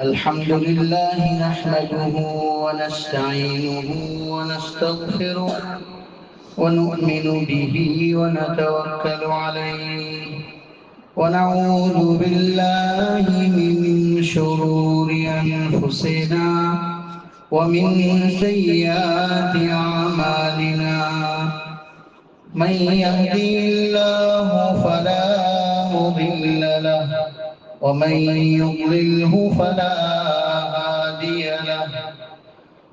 الحمد لله نحمده ونستعينه ونستغفره ونؤمن به ونتوكل عليه ونعوذ بالله من شرور أنفسنا ومن سيئات أعمالنا من يهدي الله فلا مضل له ومن يضلله فلا هادي له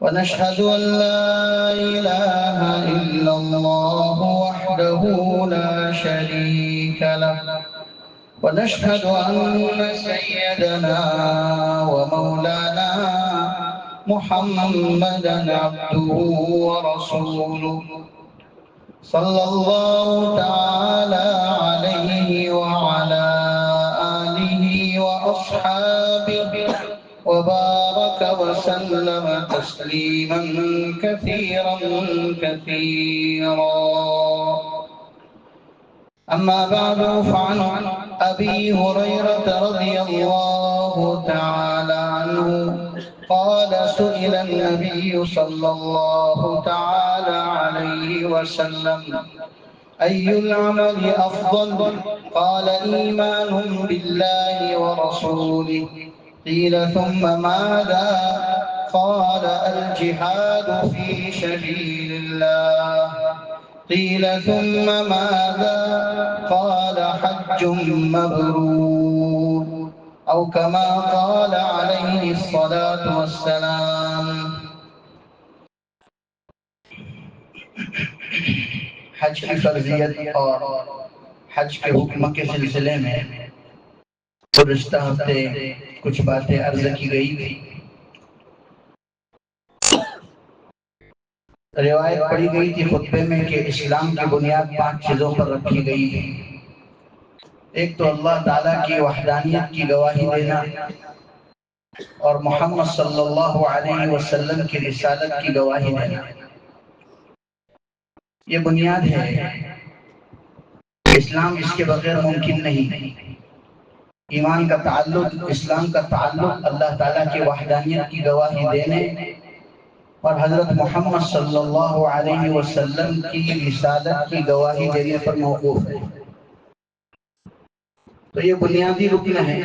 ونشهد أن لا إله إلا الله وحده لا شريك له ونشهد أن سيدنا ومولانا محمدا عبده ورسوله صلى الله تعالى عليه وعلى آله وأصحابه وبارك وسلم تسليما كثيرا كثيرا. أما بعد فعن أبي هريرة رضي الله تعالى عنه قال سئل النبي صلى الله تعالى عليه وسلم أي العمل أفضل؟ قال إيمان بالله ورسوله. قيل ثم ماذا؟ قال الجهاد في سبيل الله. قيل ثم ماذا؟ قال حج مبرور أو كما قال عليه الصلاة والسلام. حج کی فرضیت اور حج کے حکم کے سلسلے میں گزشتہ ہفتے کچھ باتیں عرض کی گئی تھی. روایت پڑھی گئی تھی خطبے میں کہ اسلام کی بنیاد 5 چیزوں پر رکھی گئی ہے. ایک تو اللہ تعالیٰ کی وحدانیت کی گواہی دینا اور محمد صلی اللہ علیہ وسلم کی رسالت کی گواہی دینا. یہ بنیاد ہے. اسلام اس کے بغیر ممکن نہیں. ایمان کا تعلق، اسلام کا تعلق اللہ تعالیٰ کی وحدانیت کی گواہی دینے اور حضرت محمد صلی اللہ علیہ وسلم کی رسالت کی گواہی دینے پر موقوف ہے. تو یہ بنیادی رکن ہے.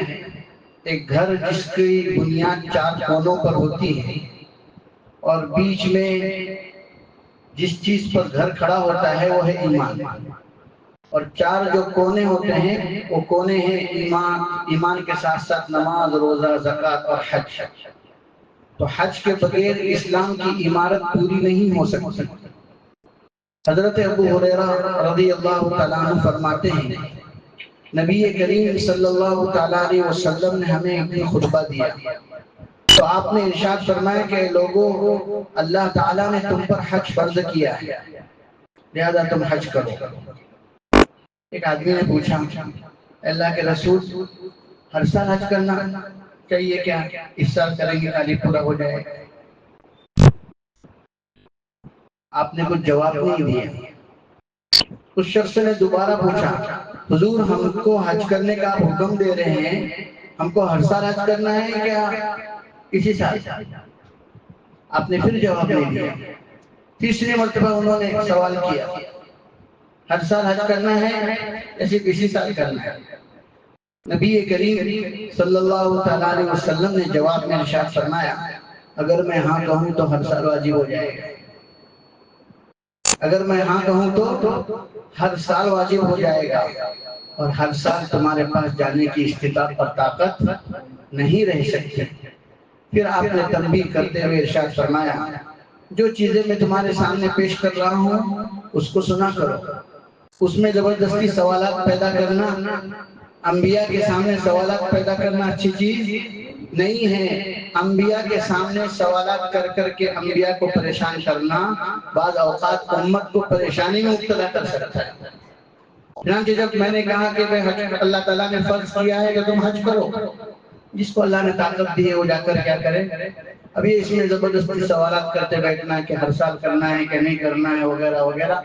ایک گھر جس کی بنیاد 4 کونوں پر ہوتی ہے اور بیچ میں جس چیز پر گھر کھڑا ہوتا ہے وہ ہے ایمان. اور 4 جو کونے ہوتے ہیں وہ کونے ہیں ایمان کے ساتھ ساتھ نماز، روزہ، زکوٰۃ اور حج. تو حج کے بغیر اسلام کی عمارت پوری نہیں ہو سکتی. حضرت ابو ہریرہ رضی اللہ تعالیٰ عنہ فرماتے ہیں نبی کریم صلی اللہ تعالیٰ علیہ وسلم نے ہمیں ایک دن خطبہ دیا تو آپ نے ارشاد فرمایا کہ لوگوں، اللہ تعالیٰ نے تم پر حج فرض کیا ہے لہذا تم حج کرو. ایک آدمی نے پوچھا اللہ کے رسول ہر سال حج کرنا چاہیے کیا؟ اس سال کریں گے خالی پورا ہو جائے. آپ نے کچھ جواب نہیں دیا. اس شخص نے دوبارہ پوچھا حضور ہم کو حج کرنے کا آپ حکم دے رہے ہیں، ہم کو ہر سال حج کرنا ہے کیا اسی سال؟ آپ نے پھر جواب نہیں دیا. تیسری مرتبہ انہوں نے سوال کیا ہر سال حج کرنا ہے یا صرف اسی سال کرنا ہے؟ نبی کریم صلی اللہ تعالیٰ علیہ وسلم نے جواب میں ارشاد فرمایا اگر میں ہاں کہوں تو ہر سال واجب ہو جائے گا. اگر میں ہاں کہوں تو ہر سال واجب ہو جائے گا اور ہر سال تمہارے پاس جانے کی استطاعت اور طاقت نہیں رہ سکتی. پھر آپ نے تنبیہ کرتے ہوئے ارشاد فرمایا جو چیزیں میں تمہارے سامنے پیش کر رہا ہوں اس کو سنا کرو. اس میں زبردستی سوالات پیدا کرنا، انبیاء کے سامنے سوالات پیدا کرنا اچھی چیز نہیں ہے. انبیاء کے سامنے سوالات کر کر کے انبیاء کو پریشان کرنا بعض اوقات امت کو پریشانی میں مبتلا کر سکتا ہے. چنانچہ جب میں نے کہا کہ اللہ تعالیٰ نے فرض کیا ہے کہ تم حج کرو، جس کو اللہ نے طاقت دی ہے وہ جا کر کیا کرے؟ اب یہ اس میں زبردستی سوالات کرتے بیٹھنا کہ ہر سال کرنا ہے کہ نہیں کرنا ہے وغیرہ وغیرہ،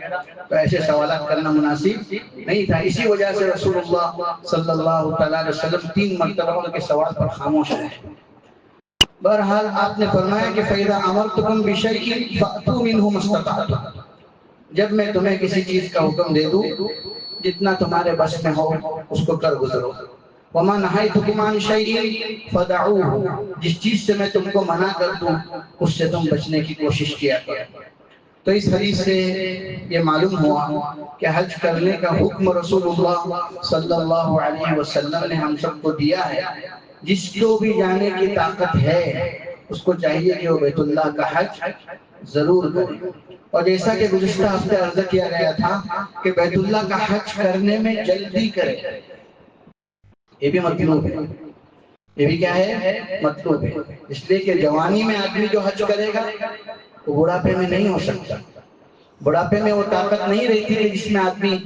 تو ایسے سوالات کرنا مناسب نہیں تھا۔ اسی وجہ سے رسول اللہ صلی اللہ تعالیٰ علیہ وسلم 3 مرتبہ ان کے سوال پر خاموش رہے۔ بہرحال آپ نے فرمایا کہ فَإِذَا أَمَرْتُكُمْ بِشَيْءٍ فَأْتُوا مِنْهُ مَا اسْتَطَعْتُمْ، جب میں تمہیں کسی چیز کا حکم دے دوں جتنا تمہارے بس میں ہو اس کو کر گزرو۔ وَمَا نَهَيْتُكُمْ عَنْ شَيْءٍ فَدَعُوهُ، جس چیز سے میں تم کو منع کر دوں اس سے تم بچنے کی کوشش کیا کرو۔ تو اس حدیث سے یہ معلوم ہوا کہ حج کرنے کا حکم رسول اللہ صلی اللہ علیہ وسلم نے ہم سب کو دیا ہے۔ جس کو بھی جانے کی طاقت ہے اس کو چاہیے کہ وہ بیت اللہ کا حج ضرور کرے۔ اور جیسا کہ گزشتہ ہفتے عرض کیا گیا تھا کہ بیت اللہ کا حج کرنے میں جلدی کرے، یہ بھی مطلوب ہے، یہ بھی کیا ہے؟ مطلوب ہے۔ اس لیے کہ جوانی میں آدمی جو حج کرے گا وہ بڑھاپے میں نہیں ہو سکتا۔ بڑھاپے میں وہ طاقت نہیں رہتی کہ جس میں آدمی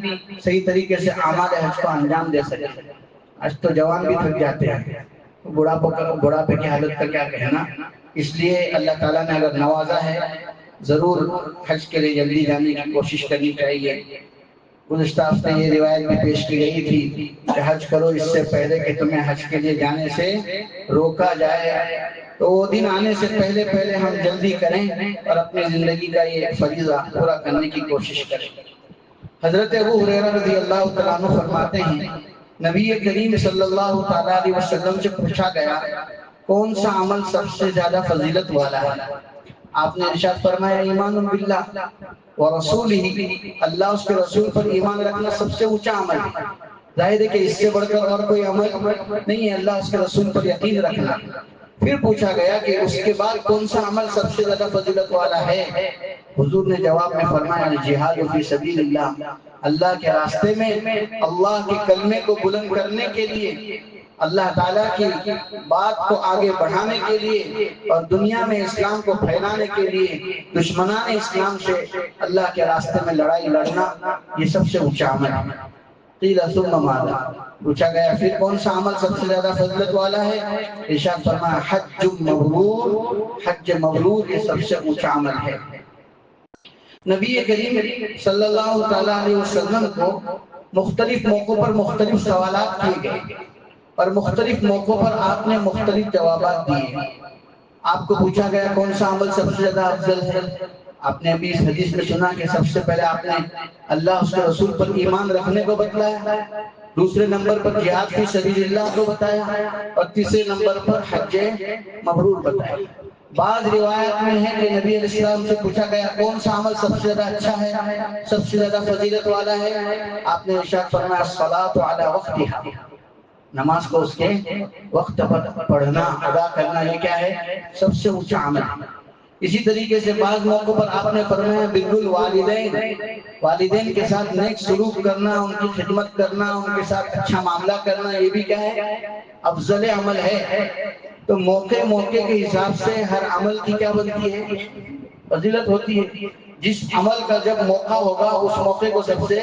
صحیح طریقے سے اعمال حج کو انجام دے سکے۔ آج تو جوان بھی تھک جاتے ہیں، بڑھاپے کی حالت کا کیا کہنا۔ اس لیے اللہ تعالیٰ نے اگر نوازا ہے ضرور حج کے لیے جلدی جانے کی کوشش کرنی چاہیے۔ گزشتہ ہفتے یہ روایت بھی پیش کی گئی تھی کہ حج کرو اس سے پہلے کہ تمہیں حج کے لیے جانے سے روکا جائے، تو وہ دن آنے سے پہلے پہلے ہم جلدی کریں اور اپنی زندگی کا یہ فریضہ پورا کرنے کی کوشش کریں۔ حضرت ابو ہریرہ رضی اللہ تعالیٰ عنہ فرماتے ہیں نبی کریم صلی اللہ تعالیٰ علیہ وسلم سے پوچھا گیا کون سا عمل سب سے زیادہ فضیلت والا ہے؟ آپ نے ارشاد فرمایا ایمان باللہ ورسولہ، اللہ اس کے رسول پر ایمان رکھنا سب سے اونچا عمل ہے۔ ظاہر ہے کہ اس سے بڑھ کر اور کوئی عمل نہیں ہے اللہ اس کے رسول پر یقین رکھنا۔ پھر پوچھا گیا کہ اس کے بعد کون سا عمل سب سے زیادہ فضیلت والا ہے؟ حضور نے جواب میں فرمایا الجہاد فی سبیل اللہ، اللہ کے راستے میں اللہ کے کلمے کو بلند کرنے کے لیے، اللہ تعالیٰ کی بات کو آگے بڑھانے کے لیے اور دنیا میں اسلام کو پھیلانے کے لیے دشمنان اسلام سے اللہ کے راستے میں لڑائی لڑنا، یہ سب سے اونچا عمل ہے۔ قیل ثم ماذا، پوچھا گیا پھر کون سا عمل سب سے زیادہ فضیلت والا ہے؟ ارشاد فرمایا حج مبرور، حج مبرور یہ سب سے اونچا عمل ہے۔ نبی کریم صلی اللہ تعالیٰ علیہ وسلم کو مختلف موقعوں پر مختلف سوالات کیے گئے اور مختلف موقعوں پر آپ نے مختلف جوابات دیے۔ آپ کو پوچھا گیا کون سا عمل سب سے زیادہ افضل ہے؟ آپ نے ابھی اس حدیث میں سنا کہ سب سے پہلے آپ نے اللہ اس کے رسول پر ایمان رکھنے کو بتلایا، دوسرے نمبر پر جہاد فی سبیل اللہ کو بتایا اور تیسرے نمبر پر حج مبرور بتایا۔ بعض روایت میں ہے کہ نبی علیہ السلام سے پوچھا گیا کون سا عمل سب سے زیادہ اچھا ہے، سب سے زیادہ فضیلت والا ہے؟ آپ نے ارشاد فرمایا الصلاۃ علی وقتہا، نماز کو اس کے وقت پر پڑھنا ادا کرنا، یہ کیا ہے؟ سب سے اونچا عمل ہے۔ اسی طریقے سے بعض موقعوں پر آپ نے فرمایا بر الوالدین، والدین کے ساتھ نیک سلوک کرنا، ان کی خدمت کرنا، ان کے ساتھ اچھا معاملہ کرنا، یہ بھی کیا ہے؟ افضل عمل ہے۔ تو موقع موقع کے حساب سے ہر عمل کی کیا بنتی ہے؟ فضیلت ہوتی ہے۔ جس عمل کا جب موقع ہوگا اس موقع کو سب سے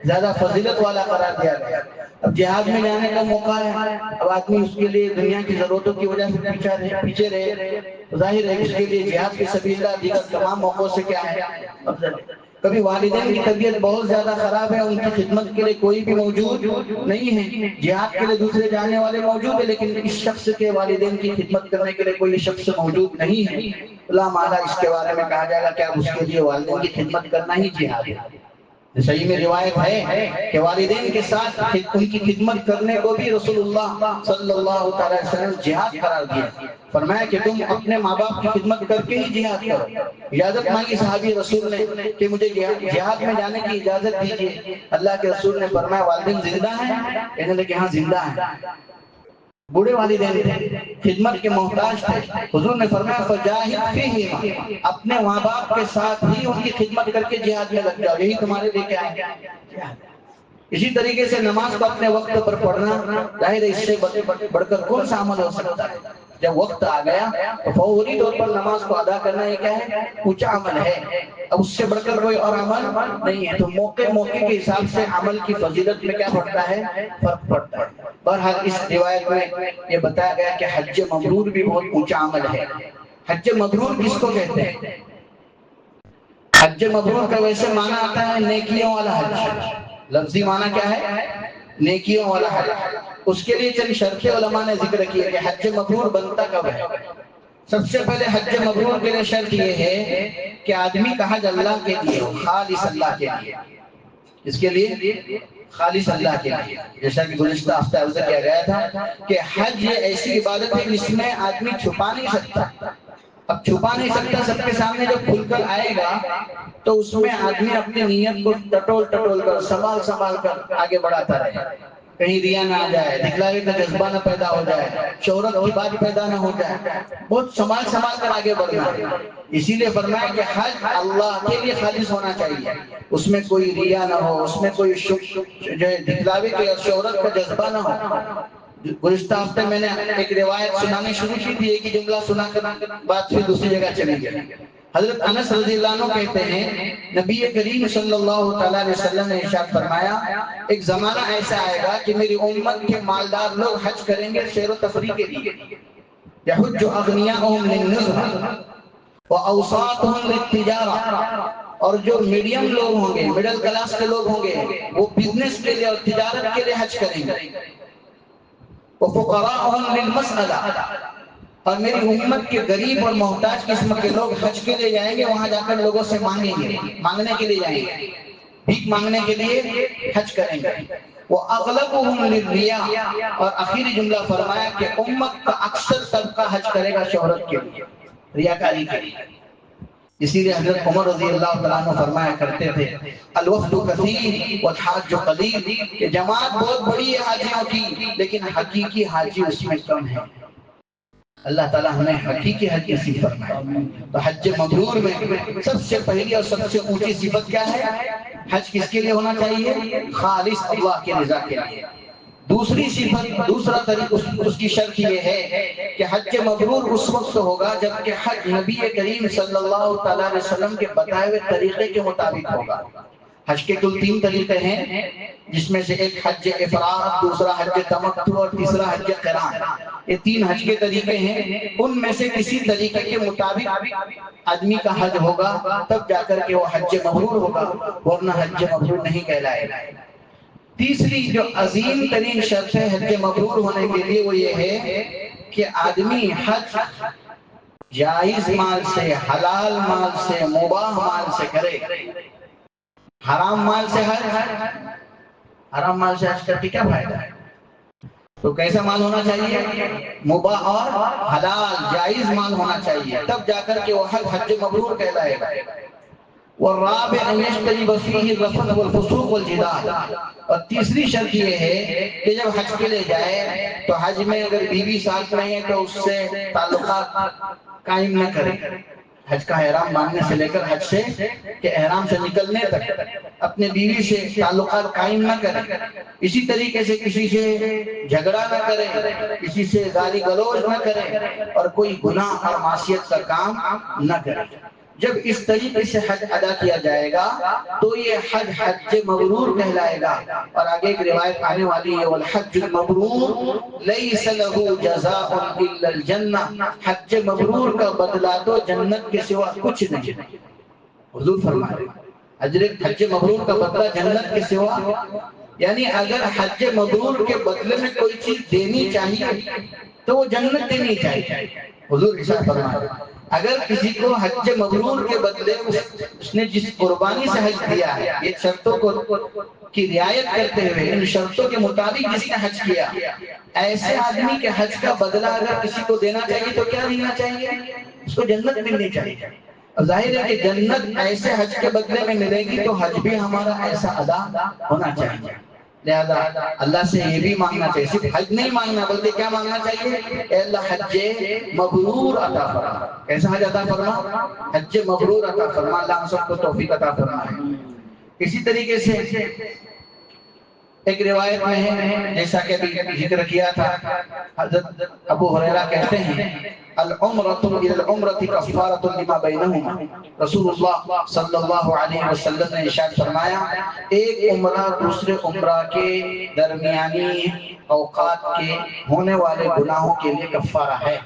زیادہ فضیلت والا قرار دیا گیا۔ اب جہاد میں جانے کا موقع ہے، اب آدمی اس کے لیے دنیا کی ضرورتوں کی وجہ سے پیچھے رہے، ظاہر ہے اس کے لیے جہاد کی سبیل اللہ دیگر تمام موقعوں سے کیا ہے؟ افضل ہے۔ کبھی والدین کی طبیعت بہت زیادہ خراب ہے، ان کی خدمت کے لیے کوئی بھی موجود نہیں ہے، جہاد کے لیے دوسرے جانے والے موجود ہیں لیکن اس شخص کے والدین کی خدمت کرنے کے لیے کوئی شخص موجود نہیں ہے، اللہ مالا اس کے بارے میں کہا جائے گا کہ اب اس کے لیے والدین کی خدمت کرنا ہی جہاد ہے۔ صحیح میں روایت ہے کہ والدین کے ساتھ ان کی خدمت کرنے کو بھی رسول اللہ صلی اللہ تعالی وسلم جہاد قرار دیا، فرمایا کہ تم اپنے ماں باپ کی خدمت کر کے ہی جہاد کرو۔ اجازت مانگی صحابی رسول نے کہ مجھے جہاد میں جانے کی اجازت دیجیے، اللہ کے رسول نے فرمایا والدین زندہ ہیں؟ کہنے لگے ہاں زندہ ہیں۔ بوڑھے والدین تھے، خدمت کے محتاج تھے، حضور نے فرمایا فجاہد فیہما، اپنے ماں باپ کے ساتھ ہی ان کی خدمت کر کے جہاد میں لگ جاؤ، یہی تمہارے لیے کیا ہے؟ اسی طریقے سے نماز کو اپنے وقت پر پڑھنا، ظاہر ہے اس سے بڑھ کر کون سا عمل ہو سکتا ہے؟ جب وقت آ گیا تو فوری طور پر نماز کو ادا کرنا یہ کیا ہے؟ اونچا عمل ہے، اب اس سے بڑھ کر کوئی اور عمل نہیں ہے۔ تو موقع موقع کے حساب سے عمل کی فضیلت میں کیا پڑتا ہے؟ فرق پڑتا ہے۔ بہرحال اس روایت میں یہ بتایا گیا کہ حج مبرور بھی بہت اونچا عمل ہے۔ حج مبرور کس کو کہتے ہیں؟ حج مبرور کا ویسے معنی آتا ہے نیکیوں والا حج، لفظی معنی کیا ہے؟ نیکیوں والا حج۔ اس کے لیے چند شرطیں علماء نے ذکر کی ہے کہ حج مبرور بنتا کب ہے۔ سب سے پہلے حج مبرور کے لیے شرط یہ ہے کہ آدمی کا حج اللہ کے لیے ہو، خالص اللہ کے لیے۔ اس کے لیے خالص اللہ کے لیے، جیسا کہ گزشتہ ہفتہ عرض کیا گیا تھا کہ حج یہ ایسی عبادت ہے جس میں آدمی چھپا نہیں سکتا۔ اب چھپا نہیں سکتا، سب کے سامنے جب کھل کر آئے گا تو اس میں آدمی اپنی نیت کو ٹٹول ٹٹول کر سنبھال کر آگے بڑھاتا رہے، کہیں ریا نہ آ جائے، دکھلاوے کا جذبہ نہ پیدا ہو جائے، شہرت کی بات پیدا نہ ہو جائے، بہت سنبھال کر آگے بڑھنا ہے۔ اسی لیے فرمایا کہ حج اللہ کے لیے خالص ہونا چاہیے، اس میں کوئی ریا نہ ہو، اس میں کوئی دکھلاوے کے اور شہرت کا جذبہ نہ ہو۔ گزشتہ ہفتے میں نے ایک روایت سنانی شروع کی تھی، ایک ہی جملہ سنا کر بات پھر دوسری جگہ چلی گئی۔ حضرت انس رضی اللہ عنہ کہتے ہیں نبی کریم صلی اللہ تعالیٰ علیہ وسلم نے ارشاد فرمایا ایک زمانہ ایسا آئے گا کہ میری امت کے مالدار لوگ حج کریں گے سیر و تفریح کے لیے، یحج اغنیاءہم للنزہہ واوساطہم للتجارہ، اور جو میڈیم لوگ ہوں گے، مڈل کلاس کے لوگ ہوں گے، وہ بزنس کے لیے اور تجارت کے لیے حج کریں گے، وفقراءہم للمسألہ، اور میری امت کے غریب اور محتاج قسم کے لوگ حج کے لیے جائیں گے، وہاں جا کر لوگوں سے مانگیں گے، مانگنے کے لیے جائیں گے، بھیک مانگنے کے لیے حج کریں گے۔ وَأَغْلَبُهُمْ لِلرِّيَاءِ، اور آخری جملہ فرمایا کہ امت کا اکثر طبقہ حج کرے گا شہرت کے لیے، ریاکاری کے لیے۔ اسی لیے حضرت عمر رضی اللہ تعالیٰ عنہ فرمایا کرتے تھے الوفد کثیر والحاج قلیل، کہ جماعت بہت بڑی ہے حاجیوں کی لیکن حقیقی حاجی اس میں کم ہے۔ اللہ تعالیٰ ہمیں حقیقی حج نصیب فرمائے۔ تو حج مبرور میں سب سے پہلی اور سب سے اونچی صفت کیا ہے؟ حج کس کے لیے ہونا چاہیے؟ خالص اللہ کی رضا کے لیے۔ دوسری صفت، دوسرا طریقہ، اس کی شرط یہ ہے کہ حج مبرور اس وقت ہوگا جبکہ حج نبی کریم صلی اللہ تعالیٰ علیہ وسلم کے بتائے ہوئے طریقے کے مطابق ہوگا۔ حج کے کل 3 طریقے ہیں، جس میں سے ایک حج افراد، دوسرا حج تمتع اور تیسرا حج قران۔ یہ 3 حج کے طریقے ہیں، ان میں سے کسی طریقے کے مطابق آدمی کا حج ہوگا تب جا کر کے وہ حج مبرور ہوگا، ورنہ حج مبرور نہیں کہلائے گا۔ تیسری جو عظیم ترین شرط ہے حج مبرور ہونے کے لیے وہ یہ ہے کہ آدمی حج جائز مال سے، حلال مال سے، مباح مال سے کرے۔ حرام مال سے حرام مال سے حج کر کے کیا فائدہ ہے؟ تو کیسا مال ہونا چاہیے؟ مباح اور حلال جائز مال ہونا چاہیے، تب جا کر کے وہ حج مبرور کہلائے گا۔ والرابع ان يجتنب فيه الرفث والفسوق والجدال، اور تیسری شرط یہ ہے کہ جب حج کے لیے جائے تو حج میں اگر بیوی ساتھ نہیں ہے تو اس سے تعلقات قائم نہ کرے۔ حج کا احرام باندھنے سے لے کر حج سے کہ احرام سے نکلنے تک اپنے بیوی سے تعلقات قائم نہ کرے، اسی طریقے سے کسی سے جھگڑا نہ کرے، کسی سے گالی گلوچ نہ کرے، اور کوئی گناہ اور معصیت کا کام نہ کرے۔ جب اس طریقے سے حج ادا کیا جائے گا تو یہ حج مبرور کہلائے گا۔ اور آگے ایک روایت آنے والی ہے والحج المبرور لیس له جزاء الا الجنہ، حج مبرور کا بدلہ تو جنت کے سوا کچھ نہیں۔ حضور فرمائے حج مبرور کا بدلہ جنت کے سوا، یعنی اگر حج مبرور کے بدلے میں کوئی چیز دینی چاہیے تو وہ جنت دینی چاہیے۔ حضور ارشاد فرمائے اگر کسی کو حج مبرور کے بدلے اس نے جس قربانی سے حج کیا ہے، یہ شرطوں کی رعایت کرتے ہوئے ان شرطوں کے مطابق جس نے حج کیا، ایسے آدمی کے حج کا بدلہ اگر کسی کو دینا چاہیے تو کیا دینا چاہیے؟ اس کو جنت ملنی چاہیے۔ اب ظاہر ہے کہ جنت ایسے حج کے بدلے میں ملے گی تو حج بھی ہمارا ایسا ادا ہونا چاہیے۔ لہذا اللہ سے یہ بھی مانگنا چاہیے، صرف حج نہیں مانگنا بلکہ کیا مانگنا چاہیے؟ اے اللہ حج مبرور عطا فرما۔ کیسا حج عطا فرما؟ حج مبرور عطا فرما۔ اللہ ہم سب کو توفیق عطا فرمائے۔ اسی طریقے سے ایک روایت میں ہے جیسا کہ ابھی ذکر کیا تھا، حضرت ابو ہریرہ کہتے ہیں العمرۃ الی العمرۃ کفارۃ لما بینہما، رسول اللہ صلی اللہ علیہ وسلم نے ارشاد فرمایا ایک عمرہ دوسرے عمرہ کے درمیانی اوقات کے ہونے والے گناہوں کے لیے کفارہ ہے۔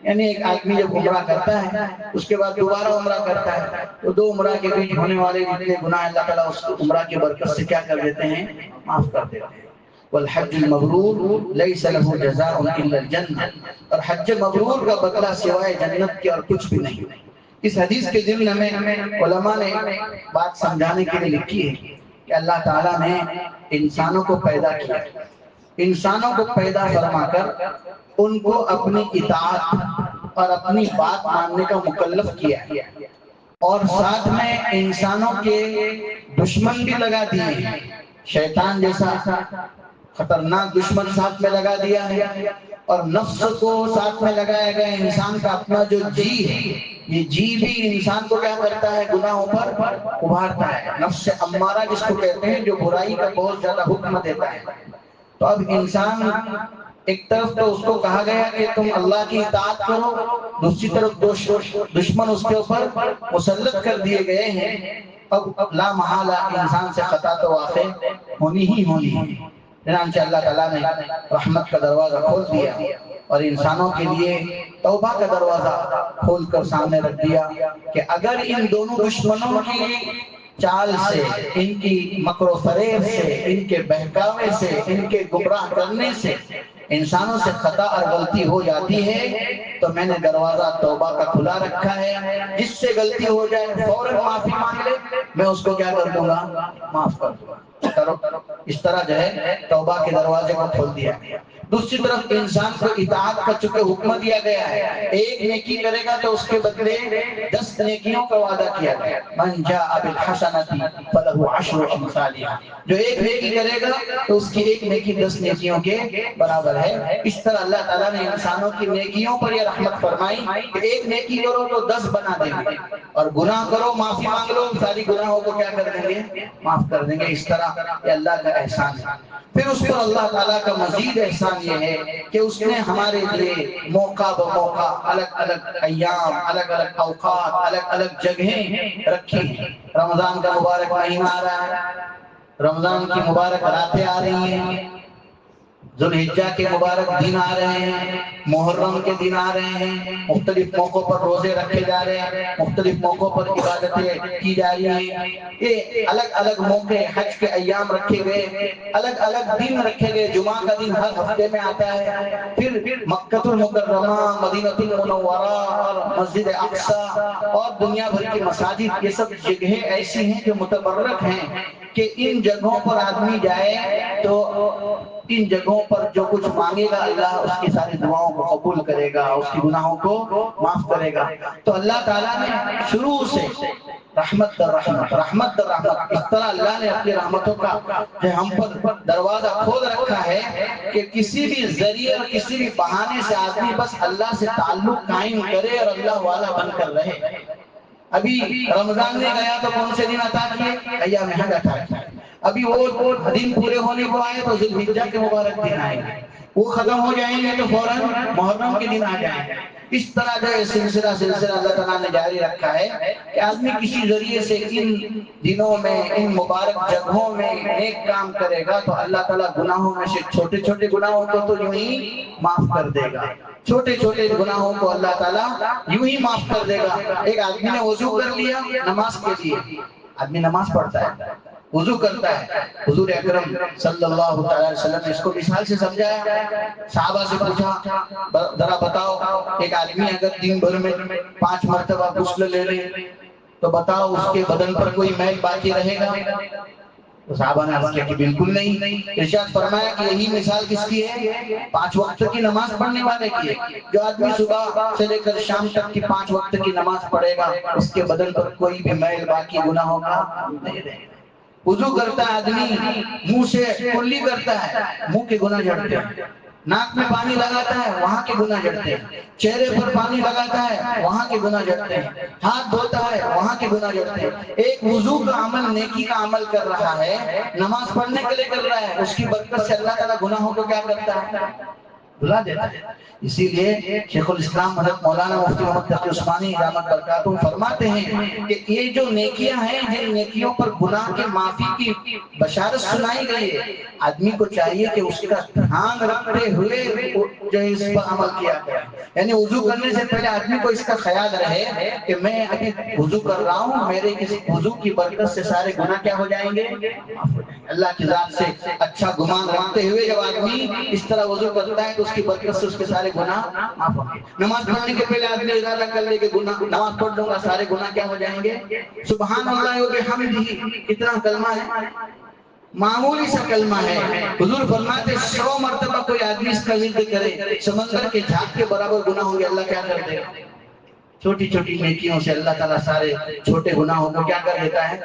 یعنی ایک آدمی جب عمرہ کرتا ہے اس کے بعد دوبارہ عمرہ کرتا ہے تو دو عمرہ کے بیچ ہونے والے جتنے گناہ اللہ تعالیٰ اس عمرہ کی برکت سے کیا کر دیتے ہیں؟ معاف کر دیتے ہیں۔ والحج المبرور لیس له جزاء الا الجنہ، اور حج مبرور کا بدلہ سوائے جنت کے اور کچھ بھی نہیں۔ اس حدیث کے ضمن میں علماء نے بات سمجھانے کے لیے لکھی ہے کہ اللہ تعالیٰ نے انسانوں کو پیدا کیا، انسانوں کو پیدا فرما کر ان کو اپنی اطاعت اور اپنی بات ماننے کا مکلف کیا، اور ساتھ میں انسانوں کے دشمن بھی لگا دیے ہیں۔ شیطان جیسا خطرناک دشمن ساتھ میں لگا دیا ہے، اور نفس کو ساتھ میں لگایا گیا۔ انسان کا اپنا جو جی ہے، یہ جی بھی انسان کو کیا کرتا ہے؟ گناہوں پر ابھارتا ہے۔ نفس امارہ جس کو کہتے ہیں، جو برائی کا بہت زیادہ حکم دیتا ہے۔ تو اب انسان ایک طرف تو اس کو کہا گیا کہ تم اللہ کی اطاعت کرو، دوسری طرف دشمن اس کے اوپر مسلط کر دیے گئے ہیں۔ اب لا محالہ انسان سے خطا تو واقع ہونی ہی ہونی ہے۔ چنانچہ اللہ تعالیٰ نے رحمت کا دروازہ کھول دیا اور انسانوں کے لیے توبہ کا دروازہ کھول کر سامنے رکھ دیا کہ اگر ان دونوں دشمنوں کی چال سے، ان کی مکر و فریب سے، ان کے بہکاوے سے، ان کے گمراہ کرنے سے انسانوں سے خطا اور غلطی ہو جاتی ہے تو میں نے دروازہ توبہ کا کھلا رکھا ہے۔ جس سے غلطی ہو جائے فوراً معافی مانگ لے، میں اس کو کیا کر دوں گا؟ معاف کر دوں گا۔ اس طرح جو ہے توبہ کے دروازے کو کھول دیا گیا۔ دوسری طرف انسان کو اطاعت کا چونکہ حکم دیا گیا ہے، ایک نیکی کرے گا تو اس کے بدلے 10 نیکیوں کا وعدہ کیا گیا۔ من جاء بالحسنۃ فلہ عشر امثالها، جو ایک نیکی کرے گا تو اس کی ایک نیکی 10 نیکیوں کے برابر ہے۔ اس طرح اللہ تعالیٰ نے انسانوں کی نیکیوں پر یہ رحمت فرمائی کہ ایک نیکی کرو تو 10 بنا دیں گے، اور گناہ کرو معافی مانگ لو ساری گناہوں کو کیا کر دیں گے؟ معاف کر دیں گے۔ اس طرح یہ اللہ کا احسان ہے۔ پھر اس پر اللہ تعالیٰ کا مزید احسان یہ ہے کہ اس نے ہمارے لیے موقع بموقع الگ الگ ایام، الگ الگ اوقات، الگ الگ جگہیں رکھی ہیں۔ رمضان کا مبارک مہینہ آ رہا ہے، رمضان کی مبارک راتیں آ رہی ہیں، ذوالحجہ کے مبارک دن آ رہے ہیں، محرم کے دن آ رہے ہیں، مختلف موقعوں پر روزے رکھے جا رہے ہیں، مختلف موقعوں پر عبادتیں کی جا رہی ہیں۔ یہ الگ الگ موقع، حج کے ایام رکھے گئے، الگ الگ دن رکھے گئے۔ جمعہ کا دن ہر ہفتے میں آتا ہے۔ پھر مکہ المکرمہ، مدینہ المنورہ اور مسجد اقصی اور دنیا بھر کی مساجد، یہ سب جگہیں ایسی ہیں جو متبرک ہیں کہ ان جگہوں پر آدمی جائے تو ان جگہوں پر جو کچھ مانگے گا اللہ اس کی ساری دعاؤں کو قبول کرے گا، اس کی گناہوں کو معاف کرے گا۔ تو اللہ تعالیٰ نے شروع سے رحمت در رحمت، رحمت در رحمت، اس طرح اللہ نے اپنی رحمتوں کا جو ہم پر دروازہ کھول رکھا ہے کہ کسی بھی ذریعے اور کسی بھی بہانے سے آدمی بس اللہ سے تعلق قائم کرے اور اللہ والا بن کر رہے۔ ابھی رمضان میں گیا تو کون سے دن عطا کیے؟ ایام حج عطا کیے۔ ابھی وہ دن پورے ہونے کو آئے تو ذوالحجہ کے مبارک دن آئیں گے، وہ ختم ہو جائیں گے تو فوراً محرم کے دن آ جائیں گے۔ اس طرح جو سلسلہ اللہ تعالیٰ نے جاری رکھا ہے کہ آدمی کسی ذریعے سے ان دنوں میں، ان مبارک جگہوں میں نیک کام کرے گا تو اللہ تعالیٰ گناہوں میں سے چھوٹے چھوٹے گناہوں کو تو یوں ہی معاف کر دے گا، چھوٹے چھوٹے گناہوں کو اللہ تعالیٰ یوں ہی معاف کر دے گا۔ ایک آدمی نے وضو کر لیا نماز کے لیے، آدمی نماز پڑھتا ہے، وضو کرتا ہے، حضور اکرم صلی اللہ علیہ وسلم نے اس کو مثال سے سمجھایا۔ صحابہ سے پوچھا ذرا بتاؤ ایک آدمی اگر دن بھر میں 5 مرتبہ غسل لے لے تو بتاؤ اس کے بدن پر کوئی میل باقی رہے گا؟ تو صحابہ نے عرض کیا کہ بالکل نہیں۔ ارشاد فرمایا کہ یہی مثال کس کی ہے؟ 5 وقت کی نماز پڑھنے والے کی ہے۔ جو آدمی صبح سے لے کر شام تک کی 5 وقت کی نماز پڑھے گا اس کے بدن پر کوئی بھی میل باقی گناہوں کا نہیں رہے گا۔ وضو کرتا ہے آدمی، منہ سے کلی کرتا ہے، منہ کے گناہ جھڑتے ہیں، ناک میں پانی لگاتا ہے وہاں کے گناہ جھڑتے ہیں، چہرے پر پانی لگاتا ہے وہاں کے گناہ جھڑتے ہیں، ہاتھ دھوتا ہے وہاں کے گناہ جھڑتے ہیں۔ ایک وضو کا عمل، نیکی کا عمل کر رہا ہے، نماز پڑھنے کے لیے کر رہا ہے، اس کی برکت سے اللہ تعالیٰ گناہوں کو کیا کرتا ہے؟ بھلا دیتا ہے۔ اسی لیے شیخ الاسلام حضرت مولانا مفتی محمد تقی عثمانی رحمت برکاتہ فرماتے ہیں کہ یہ جو نیکیاں ہیں، جن نیکیوں پر گناہ کے معافی کی بشارت سنائی گئی ہے، آدمی کو چاہیے کہ اس کا دھیان رکھتے ہوئے جو اس پر عمل کیا کرے۔ یعنی وضو کرنے سے پہلے آدمی کو اس کا خیال رہے کہ میں ابھی وضو کر رہا ہوں، میرے اس وضو کی برکت سے سارے گناہ کیا ہو جائیں گے؟ معاف ہو جائیں گے۔ اللہ کی ذات سے اچھا گمان رکھتے ہوئے جب آدمی اس طرح وضو کرتا ہے تو اس کی برکت سے اس کے سارے گناہ معاف ہوں گے۔ نماز پڑھنے کے پہلے آدمی ارادہ کر لے کہ گناہ نماز پڑھ لوں گا، سارے گناہ کیا ہو جائیں گے؟ سبحان اللہ و بحمدہ، کتنا کلمہ ہے، معمولی سا کلمہ ہے۔ حضور فرماتے 100 مرتبہ کوئی آدمی اس کا ذکر کرے، سمندر کے جھاگ کے برابر گناہ ہوں گے، اللہ کیا کر دے گا؟ چھوٹی چھوٹی نیکیوں سے اللہ تعالیٰ سارے چھوٹے گناہوں کو کیا کر دیتا ہے؟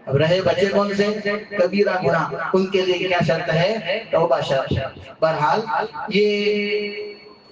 اب رہے بچے کون سے؟ کبیرہ گناہ، ان کے لیے کیا شرط ہے؟ توبہ شرط ہے۔ بہرحال یہ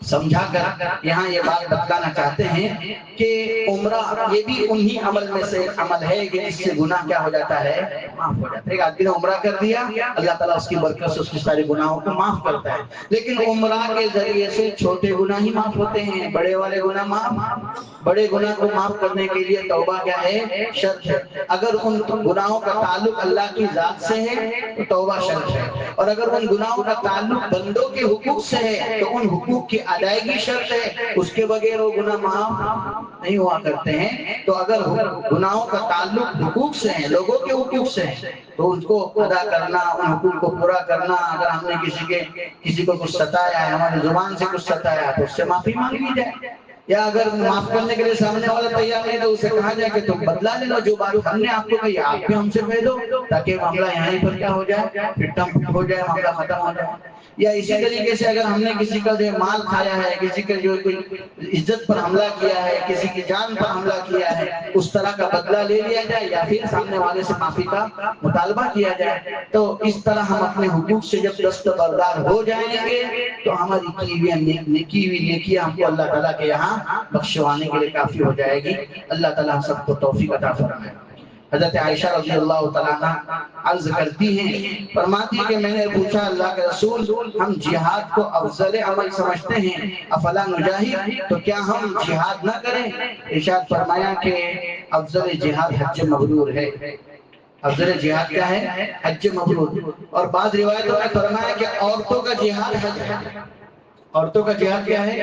سمجھا کر یہاں یہ بات بتلانا چاہتے ہیں کہ عمرہ یہ بھی انہی عمل میں سے عمل ہے کہ اس سے گناہ کیا ہو جاتا ہے؟ معاف ہو جاتا ہے۔ ایک آدمی نے عمرہ کر دیا، اللہ تعالیٰ اس کی برکت سے اس کے سارے گناہوں کو معاف کرتا ہے۔ لیکن عمرہ کے ذریعے سے چھوٹے گناہ ہی معاف ہوتے ہیں، بڑے والے گناہ معاف؟ بڑے گناہ کو معاف کرنے کے لیے توبہ کیا ہے؟ شرط ہے۔ اگر ان گناہوں کا تعلق اللہ کی ذات سے ہے تو توبہ شرط ہے، اور اگر ان گناہوں کا تعلق بندوں کے حقوق سے ہے تو ان حقوق کی ادائیگی شرط ہے، اس کے بغیر وہ گناہ معاف نہیں ہوا کرتے ہیں۔ تو اگر گناہوں کا تعلق حقوق سے ہے، لوگوں کے حقوق سے ہے، تو ان کو ادا کرنا، ان حقوق کو پورا کرنا۔ اگر ہم نے کسی کو کچھ ستایا ہے، ہماری زبان سے کچھ ستایا تو اس سے معافی مانگ لی جائے، یا اگر معاف کرنے کے لیے سامنے والا تیار نہیں تو اسے کہا جائے کہ تم بدلا لے لو، جو بات ہم نے آپ کو کہی آپ بھی ہم سے کہہ دو، تاکہ معاملہ یہیں پر کیا ہو جائے؟ پھر ٹم ہو جائے، معاملہ ختم ہو جائے۔ یا اسی طریقے سے اگر ہم نے کسی کا جو مال کھایا ہے، کسی کے جو کوئی عزت پر حملہ کیا ہے، کسی کی جان پر حملہ کیا ہے، اس طرح کا بدلہ لے لیا جائے یا پھر سامنے والے سے معافی کا مطالبہ کیا جائے۔ تو اس طرح ہم اپنے حقوق سے جب دستبردار ہو جائیں گے تو ہماری کی ہوئی نیکیاں ہم کو اللہ تعالیٰ کے یہاں بخشوانے کے لیے کافی ہو جائے گی۔ اللہ تعالیٰ ہم سب کو توفیق عطا فرمائے۔ حضرت عائشہ رضی اللہ تعالیٰ عنہ عرض کرتی ہیں، فرماتی کہ میں نے پوچھا اللہ کے رسول، ہم جہاد کو افضل عمل سمجھتے ہیں، افلا نجاہد، تو کیا ہم جہاد نہ کریں؟ ارشاد فرمایا کہ افضل جہاد حج مبرور ہے۔ افضل جہاد کیا ہے؟ حج مبرور۔ اور بعض روایتوں میں فرمایا کہ عورتوں کا جہاد حج ہے۔ عورتوں کا جہاد کیا ہے؟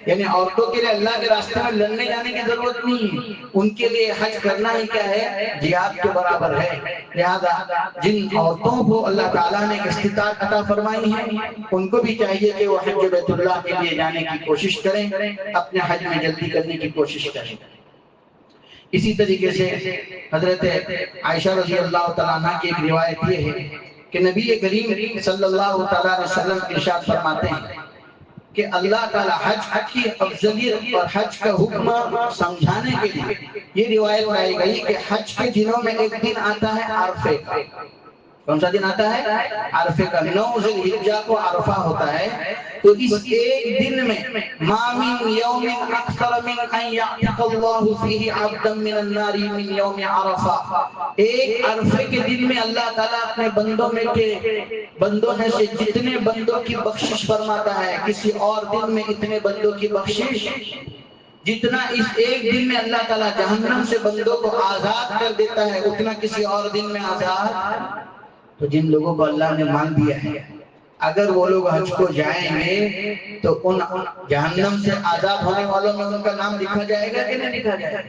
یعنی عورتوں کے لیے اللہ کے راستے میں لڑنے جانے کی ضرورت نہیں ہے، ان کے لیے حج کرنا ہی کیا ہے؟ جہاد کے برابر ہے۔ لہذا جن عورتوں کو اللہ تعالیٰ نے استطاعت عطا فرمائی ہے ان کو بھی چاہیے کہ وہ حج بیت اللہ کے لیے جانے کی کوشش کریں، اپنے حج میں جلدی کرنے کی کوشش کریں۔ اسی طریقے سے حضرت عائشہ رضی اللہ تعالیٰ عنہ کی ایک روایت یہ ہے کہ نبی کریم صلی اللہ تعالیٰ علیہ وسلم ارشاد فرماتے ہیں کہ اللہ تعالیٰ حج کی افضلیت اور حج کا حکم سمجھانے کے لیے یہ روایت لائی گئی کہ حج کے دنوں میں ایک دن آتا ہے عرفے کا۔ کون سا دن آتا ہے؟ عرفے کا۔ 9 ذی الحجہ کو عرفہ ہوتا ہے، تو اس ایک دن میں ما من یوم اکثر من ان یعتق اللہ فیہ عبدا من النار من یوم عرفہ، ایک عرفے کے دن میں اللہ تعالیٰ اپنے بندوں میں سے جتنے بندوں کی بخشش فرماتا ہے، کسی اور دن میں اتنے بندوں کی بخشش جتنا اس ایک دن میں اللہ تعالیٰ جہنم سے بندوں کو آزاد کر دیتا ہے اتنا کسی اور دن میں آزاد۔ تو جن لوگوں کو اللہ نے مان دیا ہے اگر وہ لوگ حج کو جائیں گے تو ان جہنم سے آزاد ہونے والوں میں ان کا نام لکھا جائے گا کہ نہیں لکھا جائے گا؟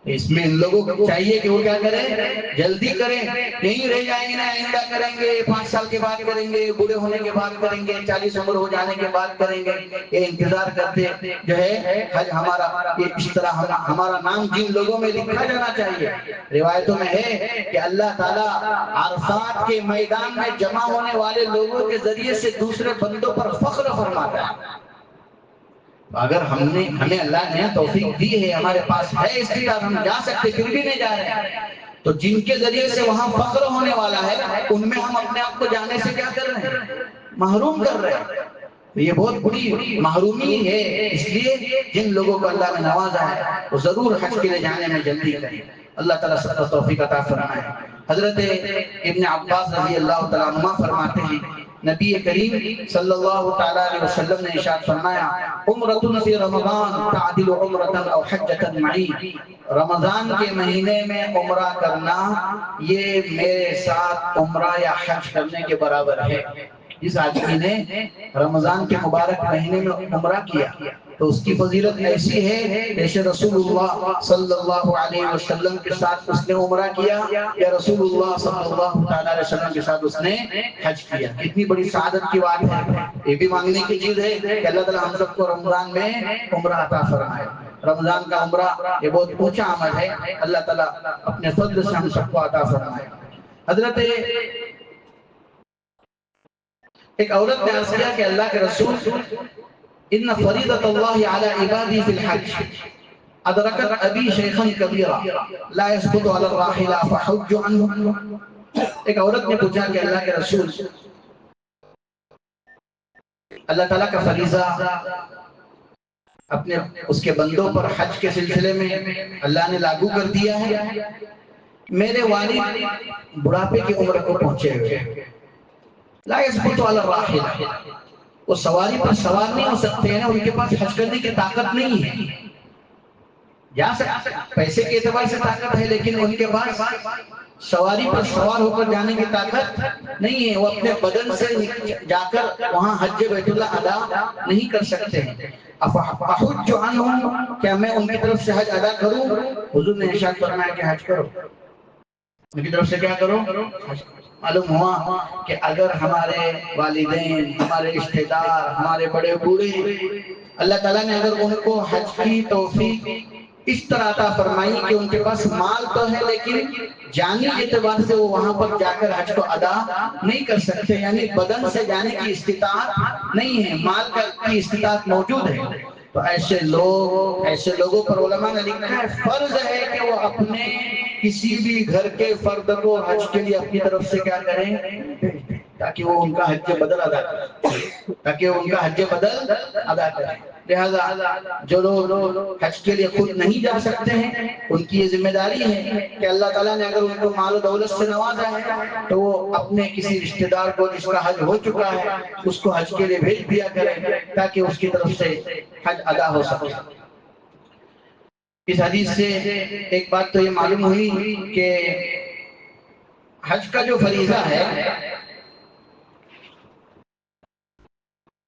اس میں ان لوگوں کو چاہیے کہ وہ کیا کریں؟ جلدی کریں، نہیں رہ جائیں گے، آئندہ کریں گے، 5 سال کے بعد کریں گے، بوڑھے ہونے کے بعد کریں گے، 40 عمر ہو جانے کے بعد کریں گے۔ یہ انتظار کرتے جو ہے حج ہمارا، یہ اس طرح ہمارا نام جن لوگوں میں لکھا جانا چاہیے۔ روایتوں میں ہے کہ اللہ تعالیٰ عرفات کے میدان میں جمع ہونے والے لوگوں کے ذریعے سے دوسرے بندوں پر فخر فرماتا ہے۔ اگر ہمیں اللہ نے توفیق دی ہے، ہمارے پاس ہے استطاعت، ہم جا سکتے پھر بھی نہیں جا رہے ہیں، تو جن کے ذریعے سے وہاں فخر ہونے والا ہے ان میں ہم اپنے آپ کو جانے سے کیا کر رہے ہیں؟ محروم کر رہے ہیں۔ یہ بہت بڑی محرومی ہے، اس لیے جن لوگوں کو اللہ نے نوازا ہے وہ ضرور حج کے لیے جانے میں جلدی کریں۔ اللہ تعالیٰ سب کو توفیق عطا فرمائے۔ حضرت ابن عباس رضی اللہ تعالیٰ عنہ فرماتے ہیں نبی کریم صلی اللہ تعالیٰ علیہ وسلم نے ارشاد فرمایا عمرۃ فی رمضان تعدل عمرۃ او حجۃ معی، رمضان کے مہینے میں عمرہ کرنا یہ میرے ساتھ عمرہ یا حج کرنے کے برابر ہے۔ جس آدمی نے رمضان کے مبارک مہینے میں عمرہ کیا تو اس کی فضیلت ایسی ہے جیسے رسول اللہ صلی اللہ علیہ وسلم کے ساتھ اس نے عمرہ کیا یا رسول اللہ صلی اللہ علیہ وسلم کے ساتھ اس نے حج کیا. کتنی بڑی سعادت کی بات ہے. یہ بھی مانگنے کی چیز ہے کہ اللہ تعالیٰ ہم سب کو رمضان میں عمرہ عطا فرمائے. رمضان کا عمرہ یہ بہت اونچا عمل ہے. اللہ تعالیٰ اپنے فضل سے ہم سب کو عطا فرمائے. حضرت ایک عورت نے عرض کیا کہ اللہ کے رسول ان فریضۃ اللہ علی عبادی فی الحج ادرکت ابی شیخا کبیرا لا یسقط علی الراحلہ فحج عنہ. ایک عورت نے پوچھا کہ اللہ کے رسول اللہ تعالیٰ کا فریضہ اپنے اس کے بندوں پر حج کے سلسلے میں اللہ نے لاگو کر دیا ہے. میرے والد بڑھاپے کی عمر کو پہنچے ہوئے لا يثبت على الراحلہ وہ سواری پر سوار نہیں ہو سکتے ہیں. ان کے پاس حج کرنے کی طاقت نہیں ہے. جا سکتے پیسے کے اعتبار سے طاقت ہے لیکن ان کے پاس سواری پر سوار ہو کر جانے کی طاقت نہیں ہے. وہ اپنے بدن سے جا کر وہاں حج بیت اللہ ادا نہیں کر سکتے ہیں. احج عنہم کیا میں ان کی طرف سے حج ادا کروں؟ حضور نے ارشاد فرمایا کہ حج کرو. ان کی طرف سے کیا کرو؟ معلوم ہوا کہ اگر ہمارے والدین ہمارے رشتہ دار ہمارے بڑے بوڑھے اللہ تعالیٰ نے اگر ان کو حج کی توفیق اس طرح عطا فرمائی کہ ان کے پاس مال تو ہے لیکن جانی اعتبار سے وہ وہاں پر جا کر حج کو ادا نہیں کر سکتے یعنی بدن سے جانے کی استطاعت نہیں ہے مال کی استطاعت موجود ہے تو ایسے لوگوں پر علماء نے لکھا ہے فرض ہے کہ وہ اپنے کسی بھی گھر کے فرد کو حج کے لیے اپنی طرف سے کیا کریں تاکہ وہ ان کا حج بدل ادا کریں لہذا جو لوگ حج کے لیے خود نہیں جا سکتے ہیں ان کی یہ ذمہ داری ہے کہ اللہ تعالیٰ نے اگر ان کو مال و دولت سے نوازا ہے تو وہ اپنے کسی رشتہ دار کو جس کا حج ہو چکا ہے اس کو حج کے لیے بھیج دیا کریں تاکہ اس کی طرف سے حج ادا ہو سکے. اس حدیث سے ایک بات تو یہ معلوم ہوئی کہ حج کا جو فریضہ ہے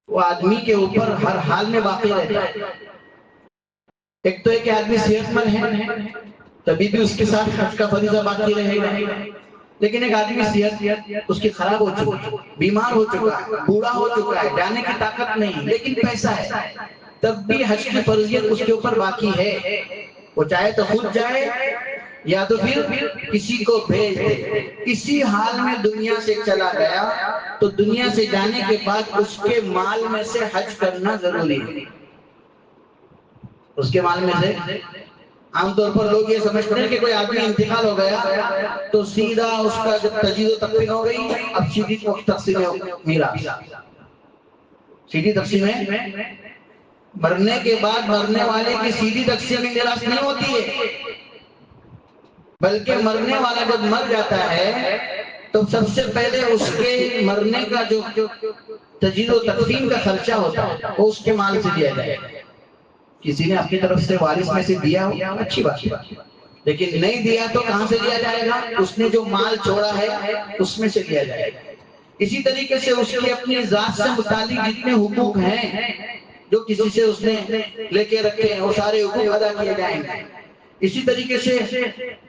وہ آدمی کے اوپر ہر حال میں باقی رہتا ہے. ایک تو ایک آدمی صحت مند ہے تبھی بھی اس کے ساتھ حج کا فریضہ باقی رہے گا لیکن ایک آدمی صحت اس کی خراب ہو چکا ہے بیمار ہو چکا ہے بوڑھا ہو چکا ہے جانے کی طاقت نہیں لیکن پیسہ ہے تب بھی حج کی فرضیت اس کے اوپر باقی ہے. وہ چاہے تو خود جائے یا تو پھر کسی کو بھیج دے. اسی حال میں دنیا سے چلا گیا تو دنیا سے جانے کے بعد اس کے مال میں سے حج کرنا ضروری ہے. اس کے مال میں سے عام طور پر لوگ یہ سمجھتے ہیں کہ کوئی آدمی انتقال ہو گیا تو سیدھا اس کا جب تجہیز و تکفین ہو گئی اب سیدھی تقسیم میراث سیدھی تقسیم ہے. مرنے کے بعد مرنے والے کی سیدھی تقسیم میراث نہیں ہوتی ہے بلکہ مرنے والا جب مر جاتا ہے تو سب سے پہلے اس کے مرنے کا جو تجہیز و تکفین کا خرچہ ہوتا ہے وہ اس کے مال سے دیا جائے گا. کسی نے اپنی طرف سے وارث میں سے دیا ہو اچھی بات ہے لیکن نہیں دیا تو کہاں سے دیا جائے گا؟ اس نے جو مال چھوڑا ہے اس میں سے دیا جائے گا. اسی طریقے سے اس کی اپنی ذات سے متعلق جتنے حقوق ہیں جو کسی سے اس نے لے کے رکھے ہیں وہ سارے حقوق ادا کیے جائیں گے. اسی طریقے سے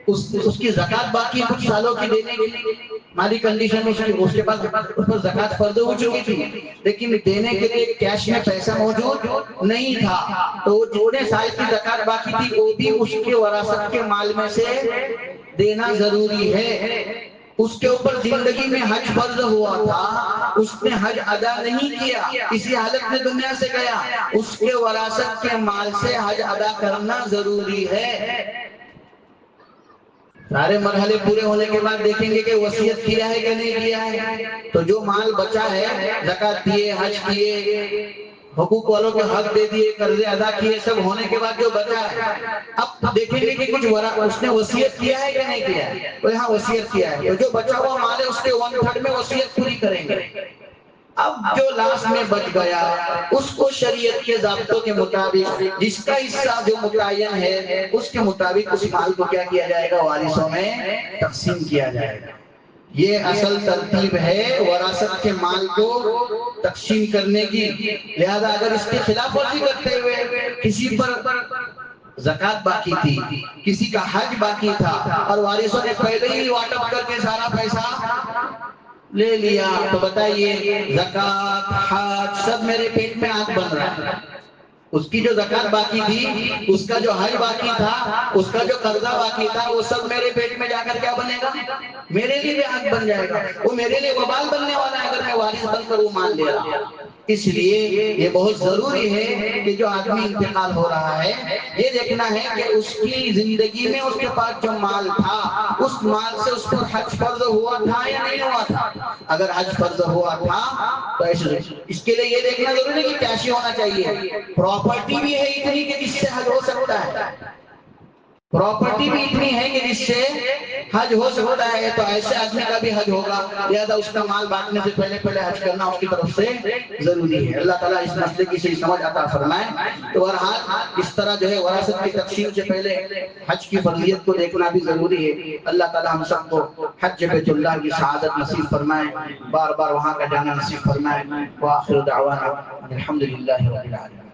اس کی زکوٰۃ باقی کچھ سالوں کی دینے کے لیے مالی کنڈیشن اس کے پاس اس پر زکوٰۃ فرض ہو چکی تھی لیکن دینے کے لیے کیش میں پیسہ موجود نہیں تھا تو جتنے سال کی زکوٰۃ باقی تھی وہ بھی اس کے وراثت کے مال میں سے دینا ضروری ہے. اس کے اوپر زندگی میں حج فرض ہوا تھا اس نے حج ادا نہیں کیا اسی حالت میں دنیا سے گیا اس کے وراثت کے مال سے حج ادا کرنا ضروری ہے. سارے مرحلے پورے ہونے کے بعد دیکھیں گے کہ وصیت کیا ہے کہ نہیں کیا ہے تو جو مال بچا ہے زکوٰۃ دیے حج کیے حقوق والوں کے حق دے دیے قرضے ادا کیے سب ہونے کے بعد جو بچا ہے اب دیکھیں گے کہ کچھ اس نے وصیت کیا ہے کہ نہیں کیا ہے تو یہاں وصیت کیا ہے جو بچا ہوا مال ہے اس کے 1/3 میں وصیت پوری کریں گے. اب جو لاسٹ میں بچ گیا اس کو شریعت کے ضابطوں کے مطابق جس کا حصہ جو متعین ہے اس کے مطابق اس مال کو کیا کیا جائے گا وارثوں میں تقسیم کیا جائے گا. یہ اصل ترتیب ہے وراثت کے مال کو تقسیم کرنے کی. لہذا اگر اس کے خلاف ورزی کرتے ہوئے کسی پر زکوٰۃ باقی تھی، کسی کا حج باقی تھا اور وارثوں نے پہلے ہی واٹ اپ کر کے سارا پیسہ لے لیا، تو بتائیے زکوٰۃ حج سب میرے پیٹ میں آگ بن رہا ہے. اس کی جو زکوٰۃ باقی تھی، اس کا جو حج باقی تھا، اس کا جو قرضہ باقی تھا، وہ سب میرے پیٹ میں جا کر کیا بنے گا؟ میرے لیے بھی آگ بن جائے گا. وہ میرے لیے وبال بننے والا ہے اگر میں وارث بن کر وہ مان لے رہا. اس لیے یہ بہت ضروری ہے کہ جو آدمی انتقال ہو رہا ہے یہ دیکھنا ہے کہ اس کی زندگی میں اس کے پاس جو مال تھا، اس مال سے اس پر حج فرض ہوا تھا یا نہیں ہوا تھا. اگر حج فرض ہوا تھا تو اس کے لیے یہ دیکھنا ضروری ہے کہ کیش ہونا چاہیے. پراپرٹی بھی ہے اتنی کہ جس سے حج ہو سکتا ہے، پراپرٹی بھی اتنی ہے کہ جس سے حج ہو سکتا ہے، تو ایسے آدمی کا بھی حج ہوگا. لہذا اس کا مال بانٹنے سے پہلے حج کرنا اس کی طرف سے ضروری ہے. اللہ تعالیٰ اس مسئلے کی صحیح سمجھ عطا فرمائے. تو بہرحال اس طرح جو ہے وراثت کی تقسیم سے پہلے حج کی فرضیت کو دیکھنا بھی ضروری ہے. اللہ تعالیٰ ہم سب کو حج بیت اللہ کی سعادت نصیب فرمائے، بار بار وہاں کا جانا نصیب فرمائے. وآخر دعوانا الحمدللہ رب العالمین.